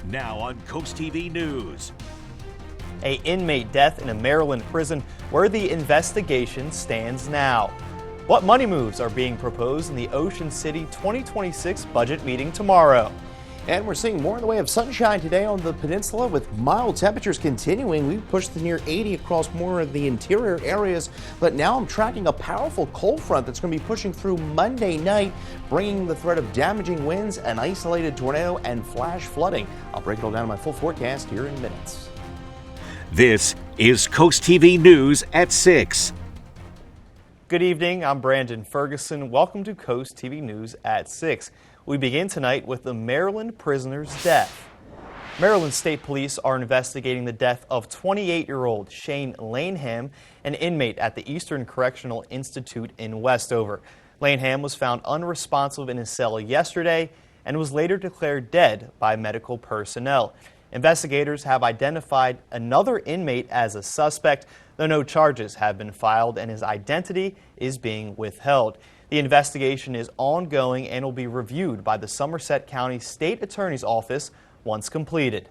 Now on CoastTV News. An inmate death in a Maryland prison, where the investigation stands now. What money moves are being proposed in the Ocean City 2026 budget meeting tomorrow? And we're seeing more in the way of sunshine today on the peninsula with mild temperatures continuing. We've pushed to near 80 across more of the interior areas, but now I'm tracking a powerful cold front that's going to be pushing through Monday night, bringing the threat of damaging winds, an isolated tornado, and flash flooding. I'll break it all down in my full forecast here in minutes. This is CoastTV News at 6. Good evening, I'm Brandon Ferguson. Welcome to CoastTV News at 6. We begin tonight with the Maryland prisoner's death. Maryland State Police are investigating the death of 28-year-old Shane Laneham, an inmate at the Eastern Correctional Institute in Westover. Laneham was found unresponsive in his cell yesterday and was later declared dead by medical personnel. Investigators have identified another inmate as a suspect, though no charges have been filed and his identity is being withheld. The investigation is ongoing and will be reviewed by the Somerset County State Attorney's Office once completed.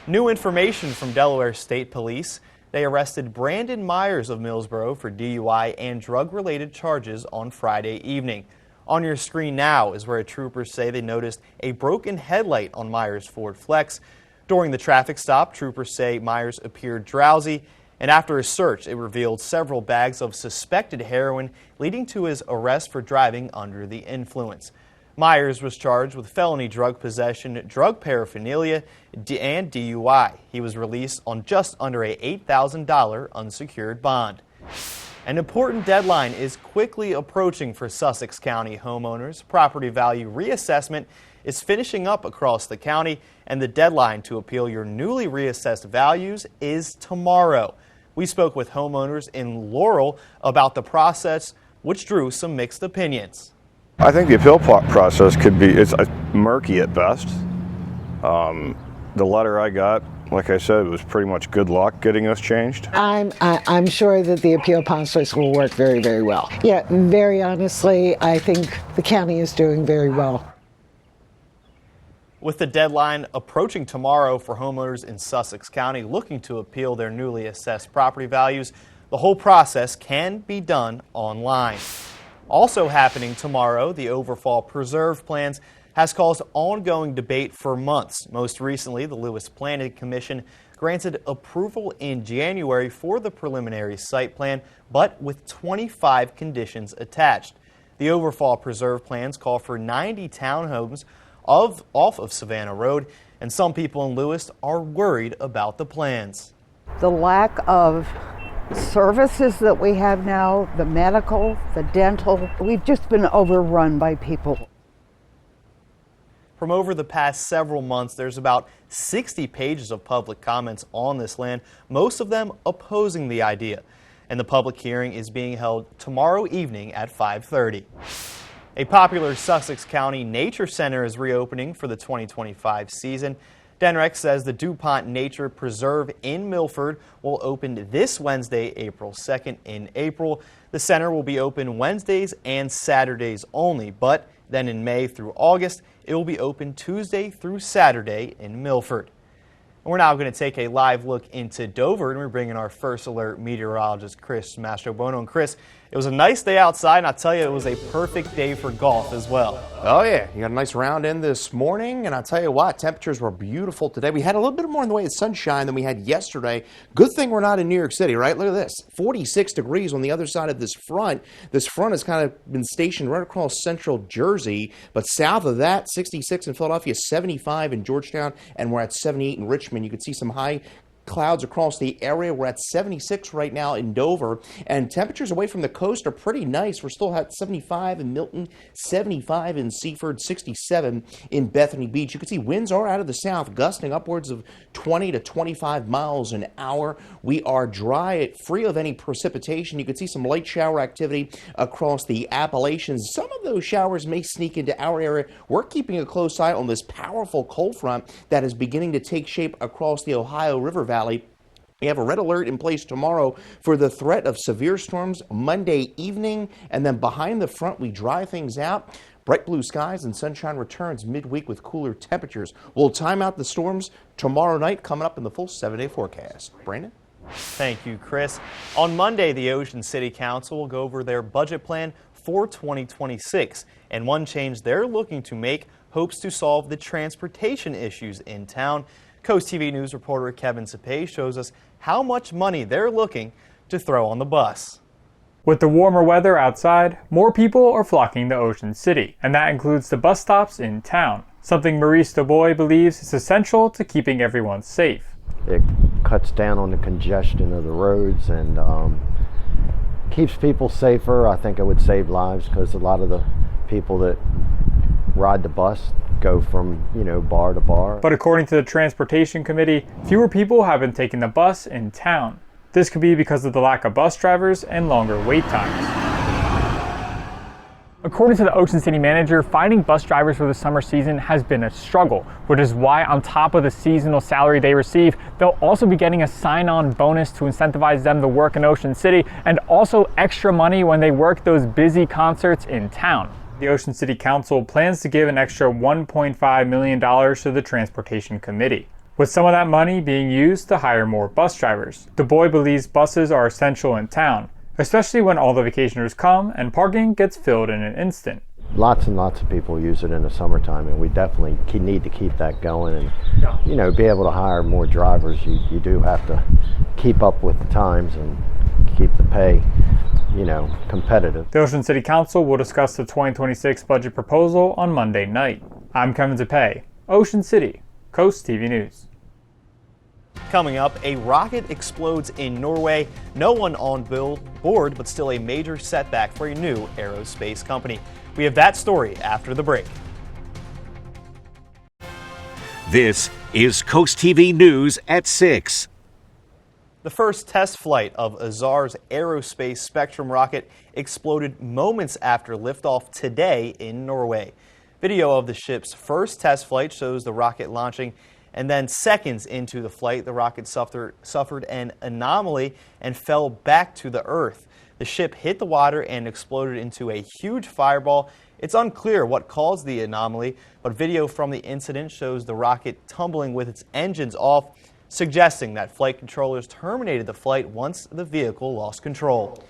New information from Delaware State Police. They arrested Brandon Myers of Millsboro for DUI and drug-related charges on Friday evening. On your screen now is where troopers say they noticed a broken headlight on Myers' Ford Flex. During the traffic stop, troopers say Myers appeared drowsy, and after a search, it revealed several bags of suspected heroin, leading to his arrest for driving under the influence. Myers was charged with felony drug possession, drug paraphernalia, and DUI. He was released on just under a $8,000 unsecured bond. An important deadline is quickly approaching for Sussex County homeowners. Property value reassessment is finishing up across the county, and the deadline to appeal your newly reassessed values is tomorrow. We spoke with homeowners in Laurel about the process, which drew some mixed opinions. I think the appeal process it's murky at best. The letter I got, like I said, was pretty much good luck getting us changed. I'm sure that the appeal process will work very, very well. Yeah, very honestly, I think the county is doing very well. With the deadline approaching tomorrow for homeowners in Sussex County looking to appeal their newly assessed property values, the whole process can be done online. Also happening tomorrow, the Overfall Preserve Plans has caused ongoing debate for months. Most recently, the Lewis Planning Commission granted approval in January for the preliminary site plan, but with 25 conditions attached. The Overfall Preserve Plans call for 90 townhomes off of Savannah Road, and some people in Lewis are worried about the plans. The lack of services that we have now, the medical, the dental, we've just been overrun by people. From over the past several months, there's about 60 pages of public comments on this land, most of them opposing the idea. And the public hearing is being held tomorrow evening at 5:30. A popular Sussex County Nature Center is reopening for the 2025 season. Denrex says the DuPont Nature Preserve in Milford will open this Wednesday, April 2nd in April. The center will be open Wednesdays and Saturdays only, but then in May through August, it will be open Tuesday through Saturday in Milford. And we're now going to take a live look into Dover, and we're bringing our first alert meteorologist, Chris Mastrobono. And Chris, it was a nice day outside, and I'll tell you, it was a perfect day for golf as well. Oh yeah, you got a nice round in this morning, and I'll tell you what, temperatures were beautiful today. We had a little bit more in the way of sunshine than we had yesterday. Good thing we're not in New York City, right? Look at this, 46 degrees on the other side of this front. This front has kind of been stationed right across central Jersey, but south of that, 66 in Philadelphia, 75 in Georgetown, and we're at 78 in Richmond. You can see some high clouds across the area. We're at 76 right now in Dover, and temperatures away from the coast are pretty nice. We're still at 75 in Milton, 75 in Seaford, 67 in Bethany Beach. You can see winds are out of the south, gusting upwards of 20 to 25 miles an hour. We are dry, free of any precipitation. You can see some light shower activity across the Appalachians. Some of those showers may sneak into our area. We're keeping a close eye on this powerful cold front that is beginning to take shape across the Ohio River Valley. We have a red alert in place tomorrow for the threat of severe storms Monday evening, and then behind the front we dry things out. Bright blue skies and sunshine returns midweek with cooler temperatures. We'll time out the storms tomorrow night, coming up in the full 7-day forecast. Brandon? Thank you, Chris. On Monday, the Ocean City Council will go over their budget plan for 2026. And one change they're looking to make hopes to solve the transportation issues in town. Coast TV News reporter Kevin Sapay shows us how much money they're looking to throw on the bus. With the warmer weather outside, more people are flocking to Ocean City, and that includes the bus stops in town, something Maurice DuBois believes is essential to keeping everyone safe. It cuts down on the congestion of the roads and keeps people safer. I think it would save lives because a lot of the people that ride the bus go from, bar to bar. But according to the Transportation Committee, fewer people have been taking the bus in town. This could be because of the lack of bus drivers and longer wait times. According to the Ocean City manager, finding bus drivers for the summer season has been a struggle, which is why on top of the seasonal salary they receive, they'll also be getting a sign-on bonus to incentivize them to work in Ocean City, and also extra money when they work those busy concerts in town. The Ocean City Council plans to give an extra $1.5 million to the Transportation Committee, with some of that money being used to hire more bus drivers. DuBois believes buses are essential in town, especially when all the vacationers come and parking gets filled in an instant. Lots and lots of people use it in the summertime, and we definitely need to keep that going and, be able to hire more drivers. You do have to keep up with the times and keep the pay, competitive. The Ocean City Council will discuss the 2026 budget proposal on Monday night. I'm Kevin Zapay, Ocean City, Coast TV News. Coming up, a rocket explodes in Norway. No one on board, but still a major setback for a new aerospace company. We have that story after the break. This is Coast TV News at 6. The first test flight of Azar's aerospace Spectrum rocket exploded moments after liftoff today in Norway. Video of the ship's first test flight shows the rocket launching, and then seconds into the flight, the rocket suffered an anomaly and fell back to the Earth. The ship hit the water and exploded into a huge fireball. It's unclear what caused the anomaly, but video from the incident shows the rocket tumbling with its engines off, suggesting that flight controllers terminated the flight once the vehicle lost control.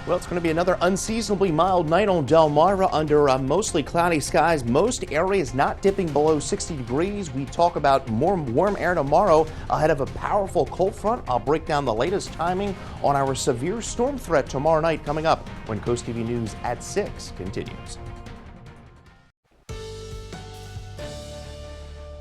Well, it's going to be another unseasonably mild night on Delmarva under mostly cloudy skies. Most areas not dipping below 60 degrees. We talk about more warm air tomorrow ahead of a powerful cold front. I'll break down the latest timing on our severe storm threat tomorrow night coming up when Coast TV News at 6 continues.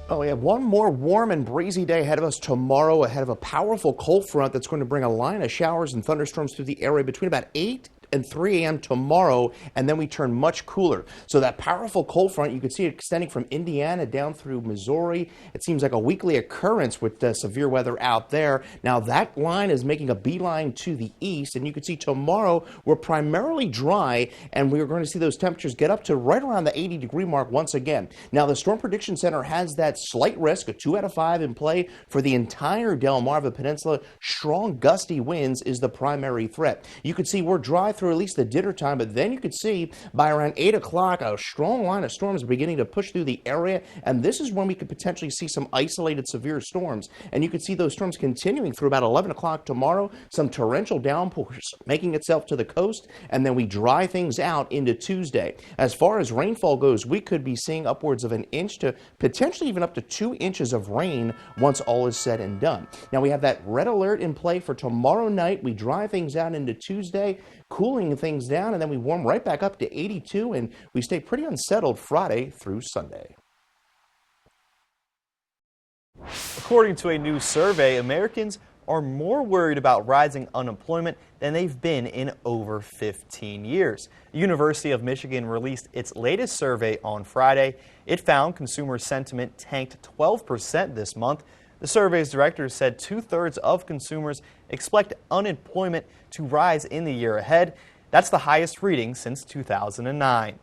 Oh, we have one more warm and breezy day ahead of us tomorrow ahead of a powerful cold front that's going to bring a line of showers and thunderstorms through the area between about 8 and 3 a.m. tomorrow, and then we turn much cooler. So that powerful cold front, you can see it extending from Indiana down through Missouri. It seems like a weekly occurrence with severe weather out there. Now that line is making a beeline to the east, and you can see tomorrow we're primarily dry, and we're going to see those temperatures get up to right around the 80-degree mark once again. Now the Storm Prediction Center has that slight risk, a 2 out of 5 in play for the entire Delmarva Peninsula. Strong gusty winds is the primary threat. You can see we're dry through at least the dinner time, but then you could see by around 8 o'clock a strong line of storms beginning to push through the area, and this is when we could potentially see some isolated severe storms. And you could see those storms continuing through about 11 o'clock tomorrow, some torrential downpours making itself to the coast, and then we dry things out into Tuesday. As far as rainfall goes, we could be seeing upwards of 1 inch to potentially even up to 2 inches of rain once all is said and done. Now we have that red alert in play for tomorrow night. We dry things out into Tuesday, cooling things down, and then we warm right back up to 82, and we stay pretty unsettled Friday through Sunday. According to a new survey, Americans are more worried about rising unemployment than they've been in over 15 years. The University of Michigan released its latest survey on Friday. It found consumer sentiment tanked 12% this month. The survey's director said 2/3 of consumers expect unemployment to rise in the year ahead. That's the highest reading since 2009.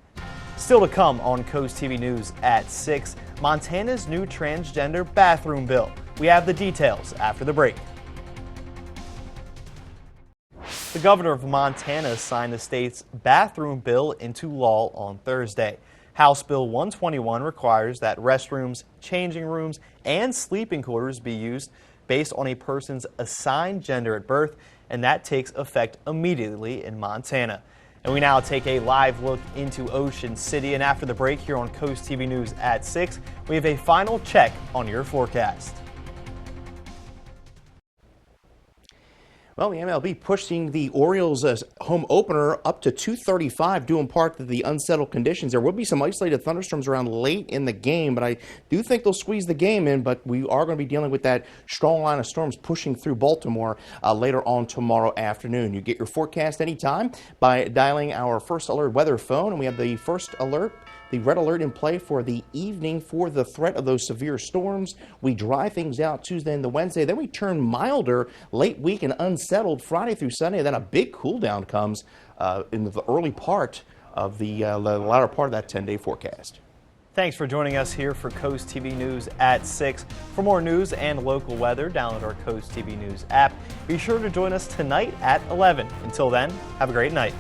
Still to come on Coast TV News at 6, Montana's new transgender bathroom bill. We have the details after the break. The governor of Montana signed the state's bathroom bill into law on Thursday. House Bill 121 requires that restrooms, changing rooms, and sleeping quarters be used based on a person's assigned gender at birth, and that takes effect immediately in Montana. And we now take a live look into Ocean City, and after the break here on Coast TV News at 6, we have a final check on your forecast. Well, the MLB pushing the Orioles' home opener up to 235, due in part to the unsettled conditions. There will be some isolated thunderstorms around late in the game, but I do think they'll squeeze the game in. But we are going to be dealing with that strong line of storms pushing through Baltimore later on tomorrow afternoon. You get your forecast anytime by dialing our First Alert weather phone, and we have the first alert, the red alert in play for the evening for the threat of those severe storms. We dry things out Tuesday and the Wednesday. Then we turn milder late week and unsettled Friday through Sunday. Then a big cool down comes in the early part of the latter part of that 10-day forecast. Thanks for joining us here for Coast TV News at 6. For more news and local weather, download our Coast TV News app. Be sure to join us tonight at 11. Until then, have a great night.